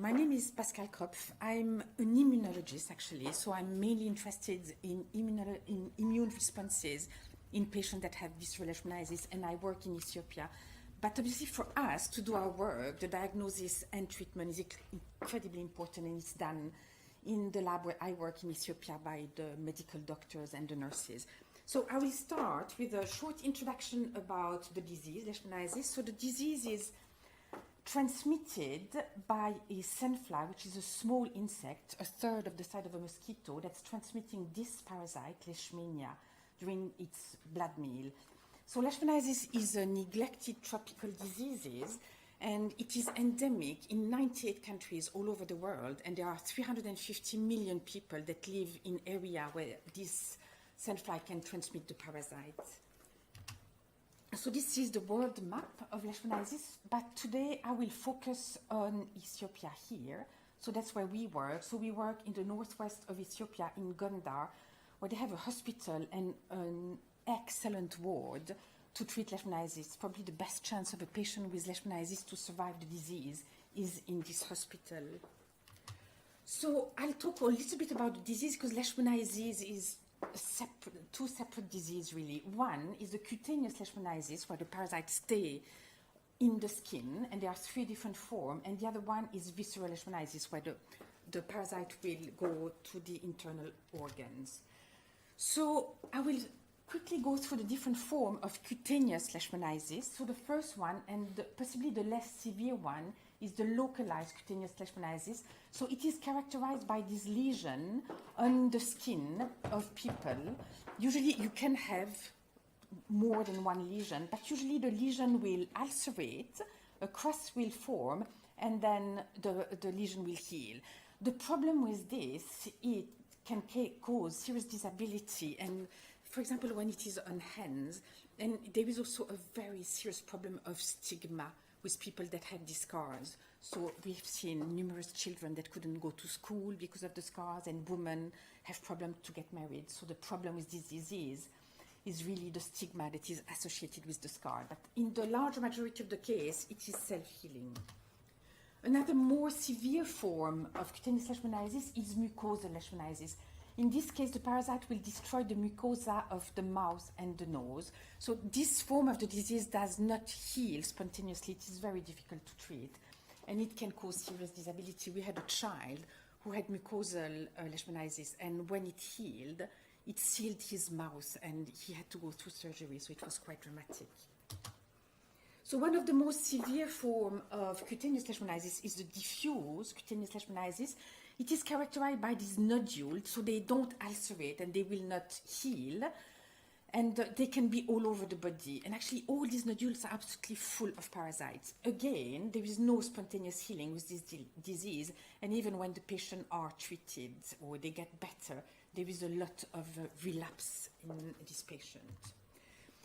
My name is Pascale Kropf. I'm an immunologist, actually, so I'm mainly interested in immune responses in patients that have visceral leishmaniasis, and I work in Ethiopia. But obviously, for us to do our work, the diagnosis and treatment is incredibly important, and it's done in the lab where I work in Ethiopia by the medical doctors and the nurses. So I will start with a short introduction about the disease, leishmaniasis. So the disease is transmitted by a sandfly, which is a small insect, a third of the size of a mosquito, that's transmitting this parasite, Leishmania, during its blood meal. So Leishmaniasis is a neglected tropical disease, and it is endemic in 98 countries all over the world, and there are 350 million people that live in area where this sandfly can transmit the parasite. So this is the world map of Leishmaniasis, but today I will focus on Ethiopia here. So that's where we work. So we work in the northwest of Ethiopia in Gondar, where they have a hospital and an excellent ward to treat Leishmaniasis. Probably the best chance of a patient with Leishmaniasis to survive the disease is in this hospital. So I'll talk a little bit about the disease because Leishmaniasis is two separate diseases, really. One is the cutaneous leishmaniasis, where the parasites stay in the skin, and there are three different forms, and the other one is visceral leishmaniasis, where the parasite will go to the internal organs. So I will quickly go through the different forms of cutaneous leishmaniasis. So the first one, and possibly the less severe one, is the localized cutaneous leishmaniasis. So it is characterized by this lesion on the skin of people. Usually you can have more than one lesion, but usually the lesion will ulcerate, a crust will form, and then the lesion will heal. The problem with this, it can cause serious disability, and for example, when it is on hands, and there is also a very serious problem of stigma with people that have these scars. So we've seen numerous children that couldn't go to school because of the scars, and women have problems to get married. So the problem with this disease is really the stigma that is associated with the scar. But in the large majority of the case, it is self-healing. Another more severe form of cutaneous leishmaniasis is mucosal leishmaniasis. In this case, the parasite will destroy the mucosa of the mouth and the nose. So this form of the disease does not heal spontaneously. It is very difficult to treat, and it can cause serious disability. We had a child who had mucosal leishmaniasis, and when it healed, it sealed his mouth, and he had to go through surgery, so it was quite dramatic. So one of the most severe forms of cutaneous leishmaniasis is the diffuse cutaneous leishmaniasis. It is characterized by these nodules, so they don't ulcerate and they will not heal, and they can be all over the body. And actually, all these nodules are absolutely full of parasites. Again, there is no spontaneous healing with this disease, and even when the patients are treated or they get better, there is a lot of relapse in this patient.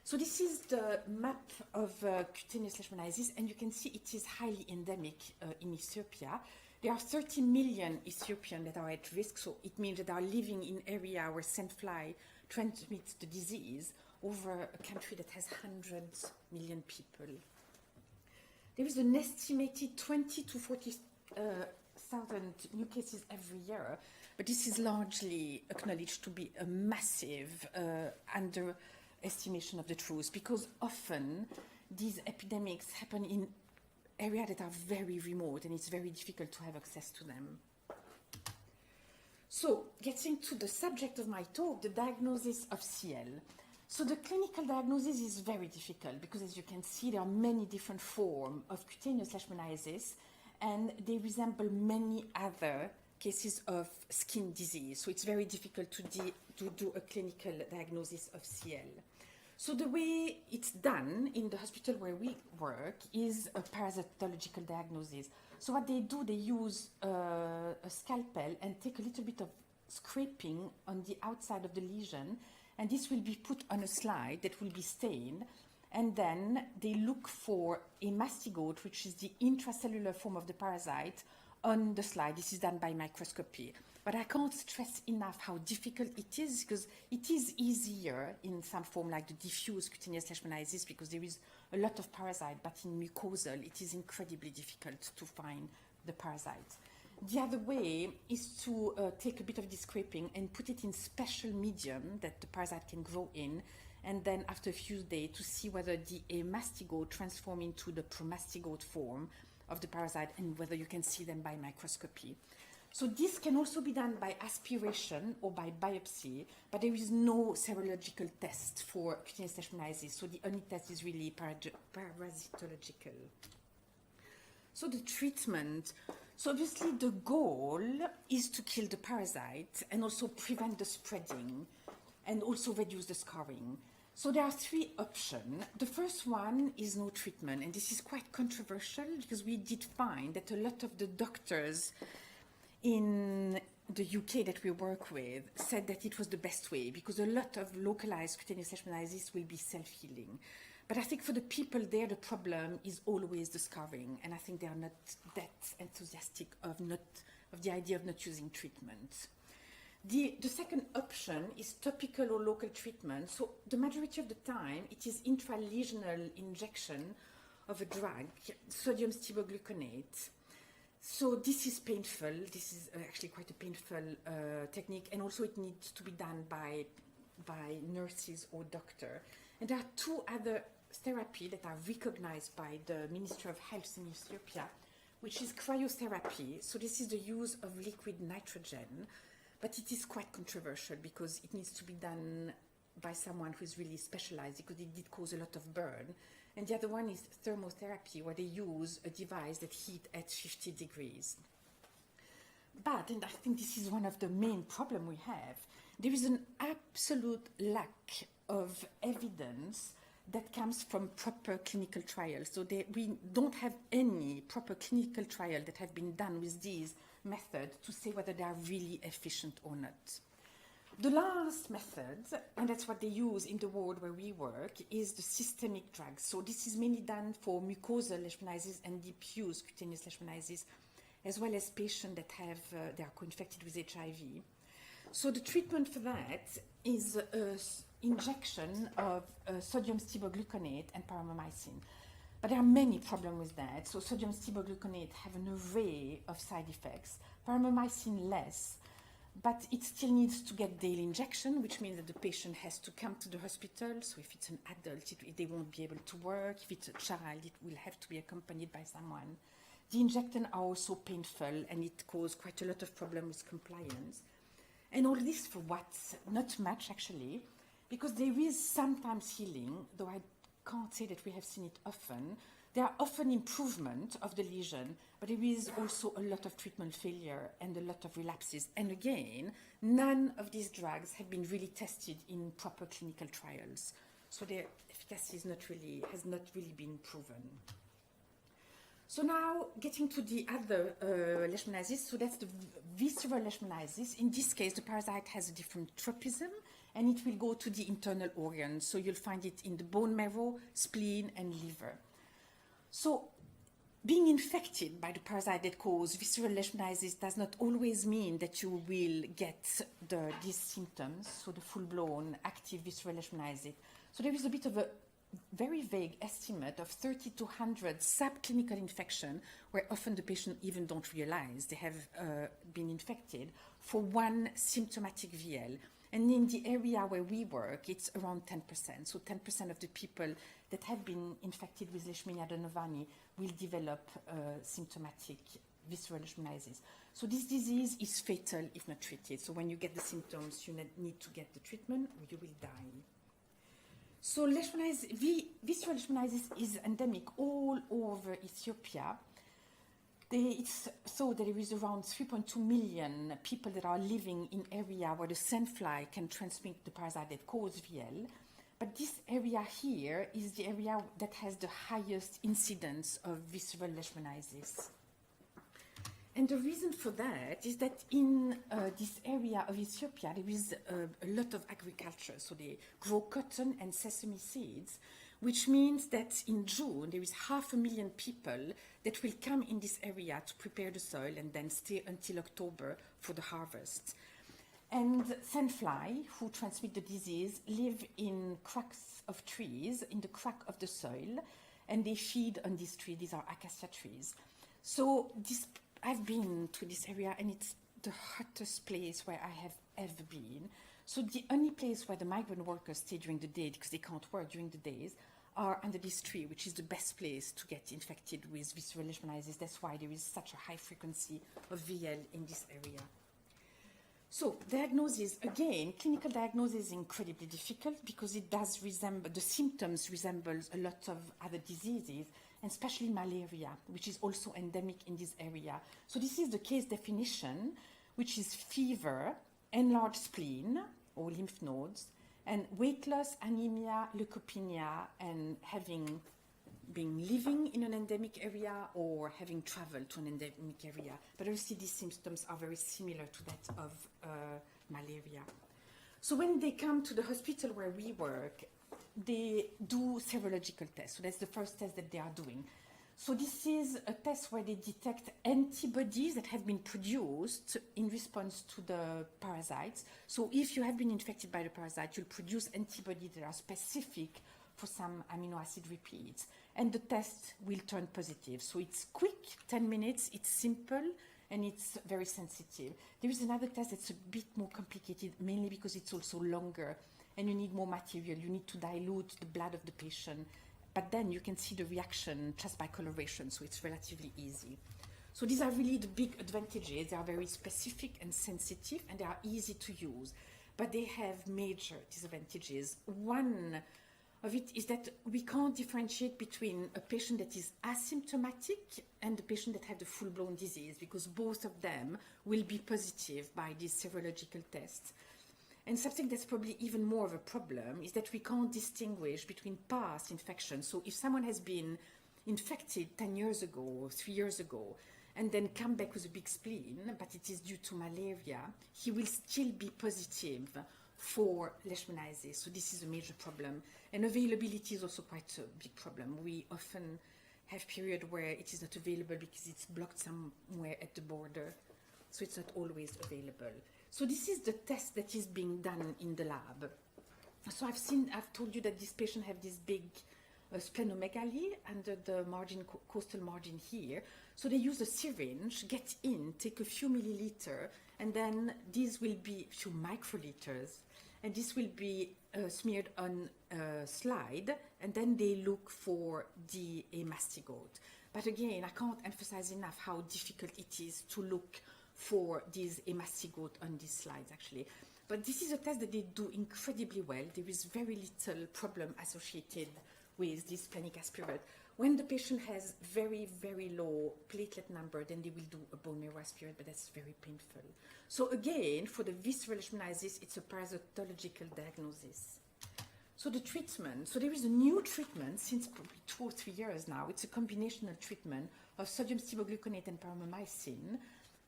So this is the map of cutaneous leishmaniasis, and you can see it is highly endemic in Ethiopia. There are 30 million Ethiopians that are at risk, so it means that they are living in area where sandfly transmits the disease over a country that has 100 million people. There is an estimated 20 to 40,000 new cases every year, but this is largely acknowledged to be a massive underestimation of the truth, because often these epidemics happen in areas that are very remote, and it's very difficult to have access to them. So, getting to the subject of my talk, the diagnosis of CL. So the clinical diagnosis is very difficult because, as you can see, there are many different forms of cutaneous leishmaniasis, and they resemble many other cases of skin disease. So it's very difficult to do a clinical diagnosis of CL. So the way it's done in the hospital where we work is a parasitological diagnosis. So what they do, they use a scalpel and take a little bit of scraping on the outside of the lesion, and this will be put on a slide that will be stained, and then they look for a mastigote, which is the intracellular form of the parasite, on the slide. This is done by microscopy. But I can't stress enough how difficult it is, because it is easier in some form like the diffuse cutaneous leishmaniasis because there is a lot of parasite, but in mucosal it is incredibly difficult to find the parasite. The other way is to take a bit of this scraping and put it in special medium that the parasite can grow in, and then after a few days to see whether the amastigote transform into the promastigote form of the parasite and whether you can see them by microscopy. So this can also be done by aspiration or by biopsy, but there is no serological test for cutaneous leishmaniasis, so the only test is really parasitological. So the treatment, so obviously the goal is to kill the parasite and also prevent the spreading and also reduce the scarring. So there are three options. The first one is no treatment, and this is quite controversial because we did find that a lot of the doctors in the UK that we work with said that it was the best way because a lot of localized cutaneous leishmaniasis will be self-healing. But I think for the people there, the problem is always the scarring, and I think they are not that enthusiastic of the idea of not using treatment. The second option is topical or local treatment. So the majority of the time, it is intralesional injection of a drug, sodium stibogluconate. So this is painful. This is actually quite a painful technique, and also it needs to be done by nurses or doctor. And there are two other therapies that are recognized by the Ministry of Health in Ethiopia, which is cryotherapy. So this is the use of liquid nitrogen, but it is quite controversial because it needs to be done by someone who is really specialized because it did cause a lot of burn. And the other one is thermotherapy, where they use a device that heats at 50 degrees. But, and I think this is one of the main problems we have, there is an absolute lack of evidence that comes from proper clinical trials. So we don't have any proper clinical trial that have been done with these methods to say whether they are really efficient or not. The last method, and that's what they use in the ward where we work, is the systemic drugs. So this is mainly done for mucosal leishmaniasis and diffuse cutaneous leishmaniasis, as well as patients that have they are co-infected with HIV. So the treatment for that is injection of sodium stibogluconate and paramomycin. But there are many problems with that. So sodium stibogluconate have an array of side effects, paramomycin less, but it still needs to get daily injection, which means that the patient has to come to the hospital. So if it's an adult, they won't be able to work. If it's a child, it will have to be accompanied by someone. The injections are also painful, and it causes quite a lot of problems with compliance. And all this for what? Not much, actually, because there is sometimes healing, though I can't say that we have seen it often. There are often improvement of the lesion, but there is also a lot of treatment failure and a lot of relapses. And again, none of these drugs have been really tested in proper clinical trials. So their efficacy has not really been proven. So now getting to the other leishmaniasis, so that's the visceral leishmaniasis. In this case, the parasite has a different tropism, and it will go to the internal organs. So you'll find it in the bone marrow, spleen, and liver. So being infected by the parasite that causes visceral leishmaniasis does not always mean that you will get these symptoms, so the full-blown active visceral leishmaniasis. So there is a bit of a very vague estimate of 30 to 100 subclinical infection, where often the patient even don't realize they have been infected, for one symptomatic VL. And in the area where we work, it's around 10%. So 10% of the people that have been infected with Leishmania donovani will develop symptomatic visceral leishmaniasis. So this disease is fatal if not treated. So when you get the symptoms, you need to get the treatment or you will die. So visceral leishmaniasis is endemic all over Ethiopia. It's thought that there is around 3.2 million people that are living in area where the sandfly can transmit the parasite that causes VL. But this area here is the area that has the highest incidence of visceral leishmaniasis. And the reason for that is that in this area of Ethiopia, there is a lot of agriculture. So they grow cotton and sesame seeds, which means that in June, there is 500,000 people that will come in this area to prepare the soil and then stay until October for the harvest. And sandfly, who transmit the disease, live in cracks of trees, in the crack of the soil, and they feed on these trees. These are acacia trees. So this I've been to this area, and it's the hottest place where I have ever been. So the only place where the migrant workers stay during the day, because they can't work during the days, are under this tree, which is the best place to get infected with visceral leishmaniasis. That's why there is such a high frequency of VL in this area. So diagnosis, again, clinical diagnosis is incredibly difficult because it does resemble, the symptoms resemble a lot of other diseases, and especially malaria, which is also endemic in this area. So this is the case definition, which is fever, enlarged spleen or lymph nodes, and weight loss, anemia, leukopenia, and being living in an endemic area or having traveled to an endemic area. But obviously these symptoms are very similar to that of malaria. So when they come to the hospital where we work, they do serological tests. So that's the first test that they are doing. So this is a test where they detect antibodies that have been produced in response to the parasites. So if you have been infected by the parasite, you'll produce antibodies that are specific for some amino acid repeats, and the test will turn positive. So it's quick, 10 minutes, it's simple, and it's very sensitive. There is another test that's a bit more complicated, mainly because it's also longer, and you need more material. You need to dilute the blood of the patient, but then you can see the reaction just by coloration, so it's relatively easy. So these are really the big advantages. They are very specific and sensitive, and they are easy to use, but they have major disadvantages. One of it is that we can't differentiate between a patient that is asymptomatic and the patient that has the full-blown disease, because both of them will be positive by these serological tests. And something that's probably even more of a problem is that we can't distinguish between past infections. So if someone has been infected 10 years ago or 3 years ago and then come back with a big spleen, but it is due to malaria, he will still be positive for Leishmaniasis. So this is a major problem. And availability is also quite a big problem. We often have periods where it is not available because it's blocked somewhere at the border. So it's not always available. So this is the test that is being done in the lab. So I've told you that this patient have this big splenomegaly under the margin, coastal margin here. So they use a syringe, get in, take a few milliliters, and then these will be a few microliters, and this will be smeared on a slide, and then they look for the mastigote. But again, I can't emphasize enough how difficult it is to look for these mastigote on these slides, actually. But this is a test that they do incredibly well. There is very little problem associated with this splenic aspirate. When the patient has very, very low platelet number, then they will do a bone marrow aspirate, but that's very painful. So again, for the visceral leishmaniasis, it's a parasitological diagnosis. So the treatment, so there is a new treatment since probably 2 or 3 years now. It's a combinational treatment of sodium stibogluconate and paromomycin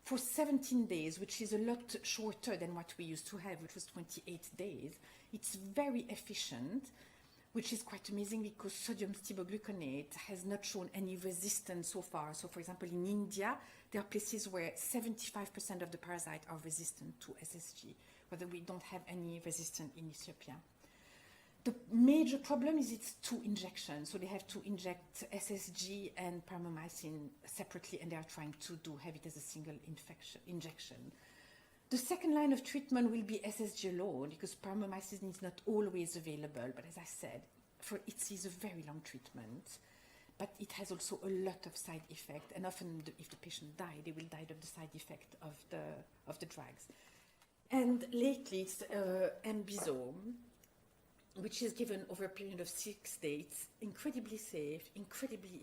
for 17 days, which is a lot shorter than what we used to have, which was 28 days. It's very efficient, which is quite amazing because sodium stibogluconate has not shown any resistance so far. So for example, in India, there are places where 75% of the parasites are resistant to SSG, whether we don't have any resistance in Ethiopia. The major problem is it's 2 injections. So they have to inject SSG and paromomycin separately, and they are trying to have it as a single injection. The second line of treatment will be SSG alone, because paromomycin is not always available. But as I said, it is a very long treatment, but it has also a lot of side effects. And often, if the patient dies, they will die of the side effect of the drugs. And lately, it's Ambisome, which is given over a period of 6 days, incredibly safe, incredibly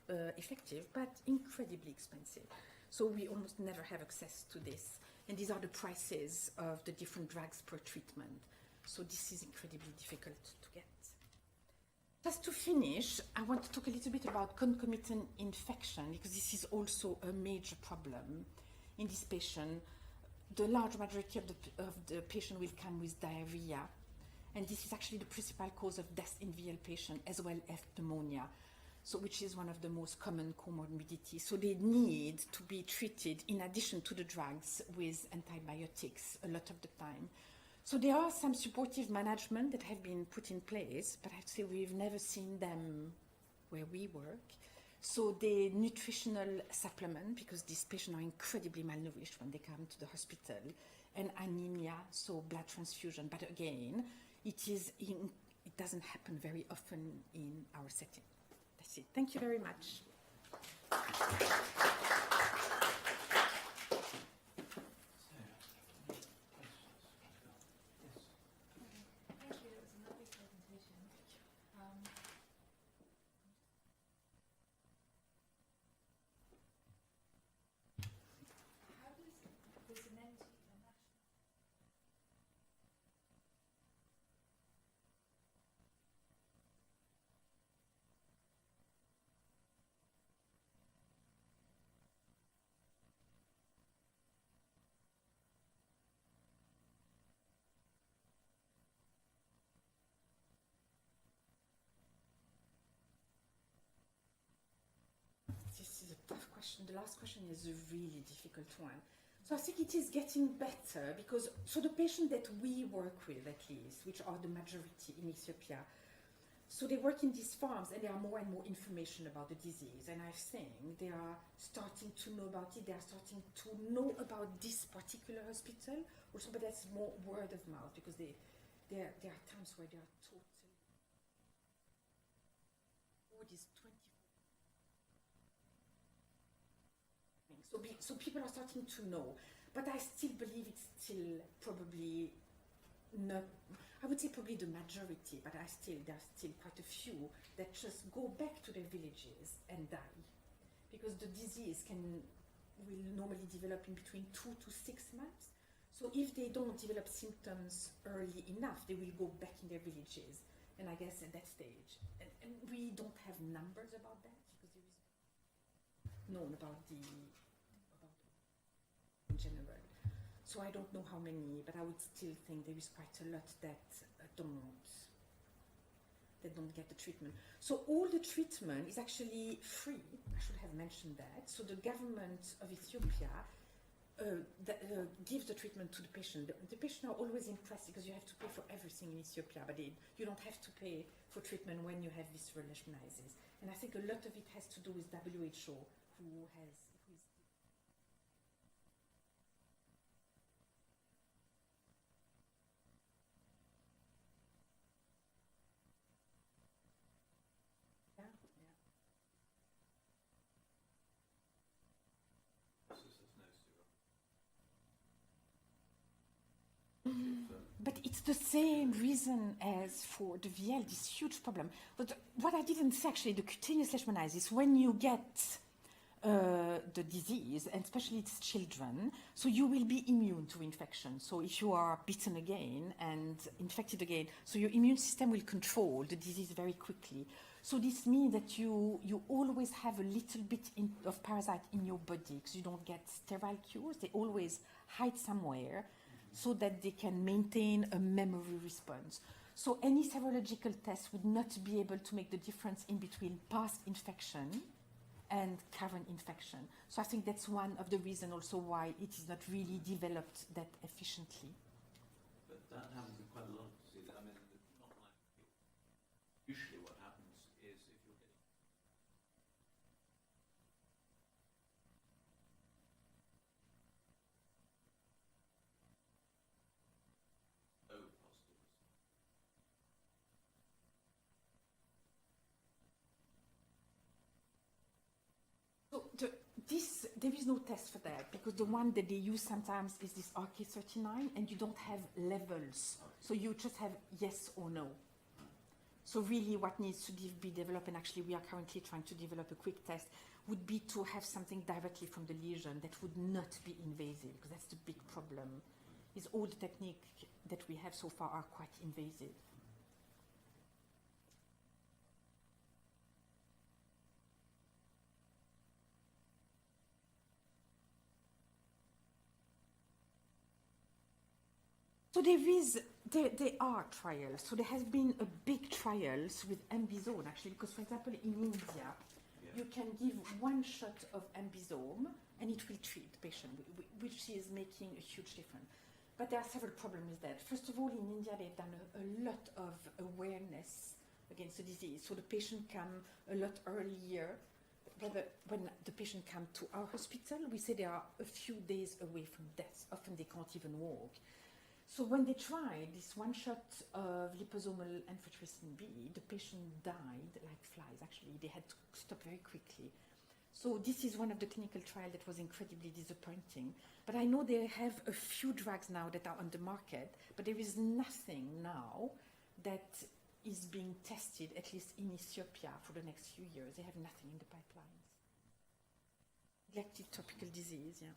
effective, but incredibly expensive. So we almost never have access to this. And these are the prices of the different drugs per treatment. So this is incredibly difficult to get. Just to finish, I want to talk a little bit about concomitant infection, because this is also a major problem in this patient. The large majority of the patient will come with diarrhea. And this is actually the principal cause of death in VL patients, as well as pneumonia, so which is one of the most common comorbidities. So they need to be treated in addition to the drugs with antibiotics a lot of the time. So there are some supportive management that have been put in place, but I have to say we've never seen them where we work. So the nutritional supplement, because these patients are incredibly malnourished when they come to the hospital, and anemia, so blood transfusion. But again, it doesn't happen very often in our setting. That's it. Thank you very much. This is a tough question. The last question is a really difficult one. So I think it is getting better because, so the patients that we work with at least, which are the majority in Ethiopia, so they work in these farms and there are more and more information about the disease. And I think they are starting to know about it. They are starting to know about this particular hospital also, but that's more word of mouth because there are times where they are totally, this 24. So people are starting to know, but I still believe it's still probably not, I would say probably the majority, but there are still quite a few that just go back to their villages and die. Because the disease will normally develop in between 2 to 6 months. So if they don't develop symptoms early enough, they will go back in their villages. And I guess at that stage, and we don't have numbers about that because there is known about in general. So I don't know how many, but I would still think there is quite a lot that don't get the treatment. So all the treatment is actually free. I should have mentioned that. So the government of Ethiopia gives the treatment to the patient. The patients are always impressed because you have to pay for everything in Ethiopia, but you don't have to pay for treatment when you have visceral leishmaniasis. And I think a lot of it has to do with WHO, who is But it's the same reason as for the VL, this huge problem. But what I didn't say actually, the cutaneous leishmaniasis, when you get the disease, and especially it's children, so you will be immune to infection. So if you are bitten again and infected again, so your immune system will control the disease very quickly. So this means that you always have a little bit of parasite in your body because you don't get sterile cures. They always hide somewhere so that they can maintain a memory response. So any serological test would not be able to make the difference in between past infection and current infection. So I think that's one of the reasons also why it is not really developed that efficiently. But that happens in quite a lot of diseases. I mean, not like usually what happens is if you're getting O positive. So there is no test for that because the one that they use sometimes is this RK39 and you don't have levels. So you just have yes or no. So really what needs to be developed, and actually we are currently trying to develop a quick test, would be to have something directly from the lesion that would not be invasive, because that's the big problem, is all the techniques that we have so far are quite invasive. So there are trials. So there has been a big trials with ambisome actually, because for example in India, you can give one shot of ambisome and it will treat the patient, which is making a huge difference. But there are several problems with that. First of all, in India they've done a lot of awareness against the disease. So the patient come a lot earlier. Rather, when the patient come to our hospital, we say they are a few days away from death. Often they can't even walk. So when they tried this one shot of liposomal amphotericin B, the patient died like flies. Actually, they had to stop very quickly. So this is one of the clinical trials that was incredibly disappointing. But I know they have a few drugs now that are on the market, but there is nothing now that is being tested, at least in Ethiopia, for the next few years. They have nothing in the pipelines. Neglected tropical disease, yeah.